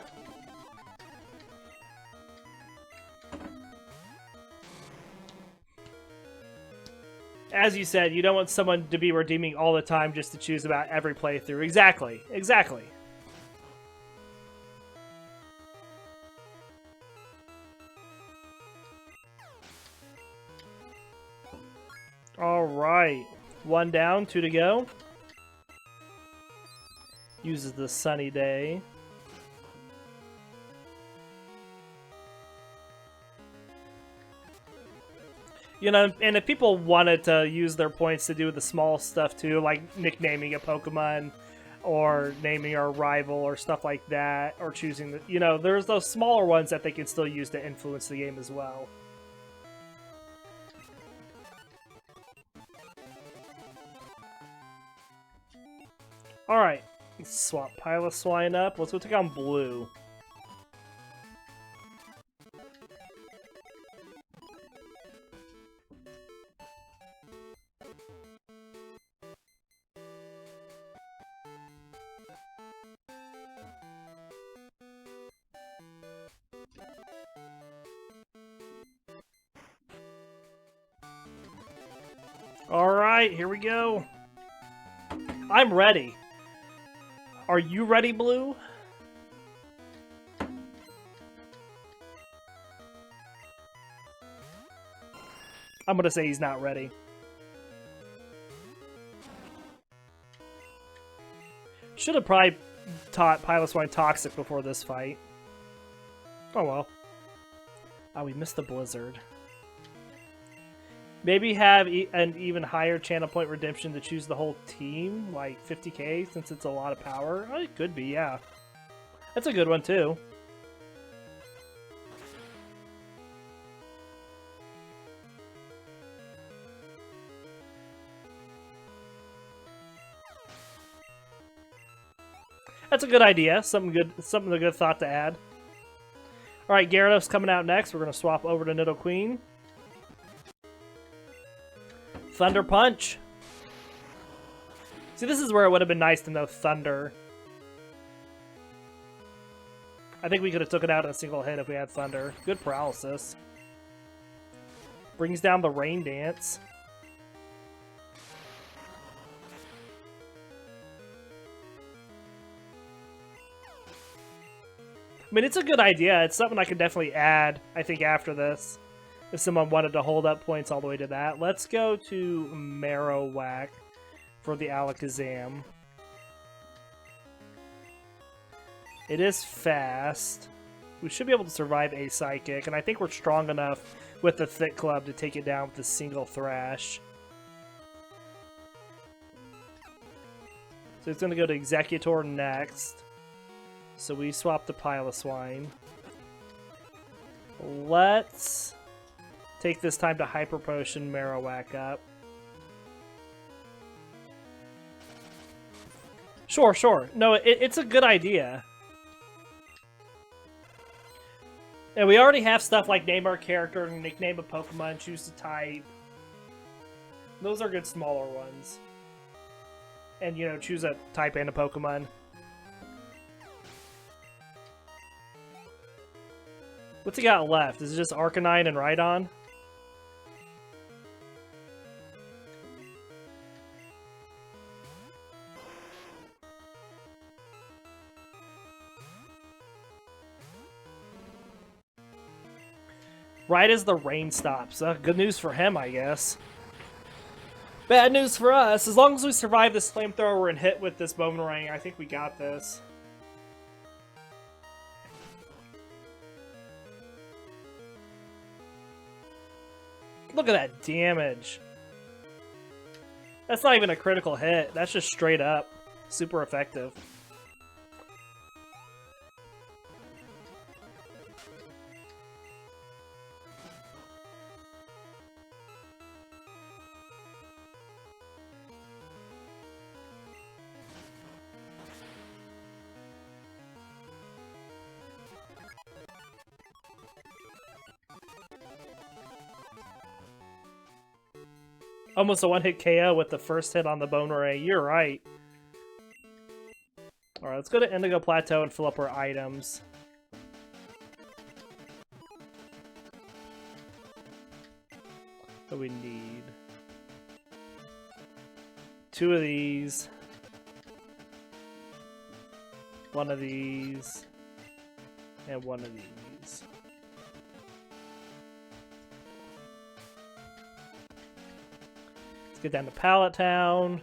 As you said, you don't want someone to be redeeming all the time just to choose about every playthrough. Exactly. Exactly. Alright. 1 down, 2 to go. Uses the sunny day. You know, and if people wanted to use their points to do the small stuff too, like nicknaming a Pokemon or naming our rival or stuff like that, or choosing the, you know, there's those smaller ones that they can still use to influence the game as well. Alright, let's swap Piloswine up. Let's go take on Blue. Alright, here we go. I'm ready. Are you ready, Blue? I'm gonna say he's not ready. Should have probably taught Piloswine Toxic before this fight. Oh well. Oh, we missed the Blizzard. Maybe have an even higher channel point redemption to choose the whole team, like 50k, since it's a lot of power. Oh, it could be, yeah. That's a good one, too. That's a good idea. Something a good thought to add. All right, Gyarados coming out next. We're going to swap over to Nidoqueen. Thunder Punch. See, this is where it would have been nice to know Thunder. I think we could have took it out in a single hit if we had Thunder. Good paralysis. Brings down the Rain Dance. I mean, it's a good idea. It's something I could definitely add, I think, after this. If someone wanted to hold up points all the way to that. Let's go to Marowak for the Alakazam. It is fast. We should be able to survive a Psychic, and I think we're strong enough with the Thick Club to take it down with a single Thrash. So it's going to go to Executor next. So we swap the Piloswine. Let's take this time to Hyper Potion Marowak up. Sure, sure. No, it's a good idea. And we already have stuff like name our character and nickname a Pokemon, choose the type. Those are good smaller ones. And, you know, choose a type and a Pokemon. What's he got left? Is it just Arcanine and Rhydon? Right as the rain stops. Good news for him, I guess. Bad news for us. As long as we survive this flamethrower and hit with this Boomerang, I think we got this. Look at that damage. That's not even a critical hit. That's just straight up. Super effective. Almost a one-hit KO with the first hit on the Bone Ray. You're right. Alright, let's go to Indigo Plateau and fill up our items. What do we need? 2 of these. 1 of these. And 1 of these. Let's get down to Pallet Town.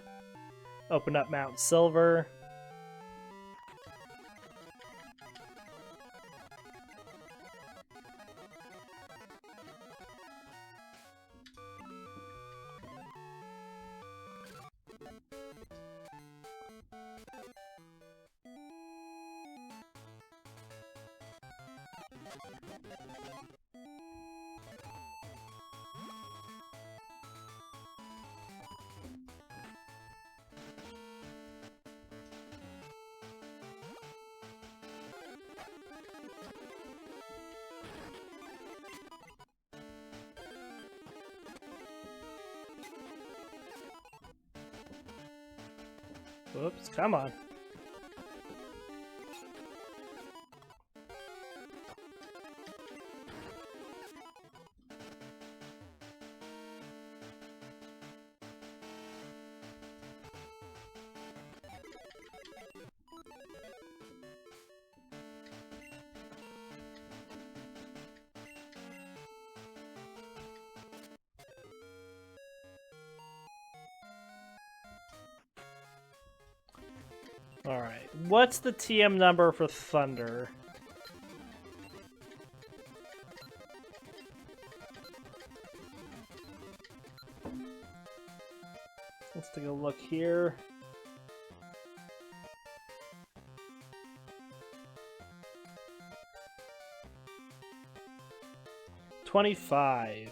Open up Mount Silver. Whoops, come on. Alright, what's the TM number for Thunder? Let's take a look here. $25.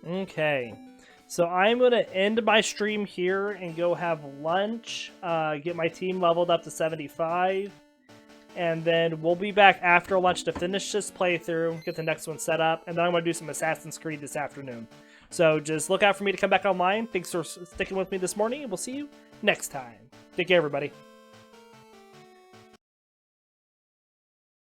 Okay, so I'm going to end my stream here and go have lunch, get my team leveled up to 75, and then we'll be back after lunch to finish this playthrough, get the next one set up, and then I'm going to do some Assassin's Creed this afternoon. So just look out for me to come back online. Thanks for sticking with me this morning, and we'll see you next time. Take care, everybody.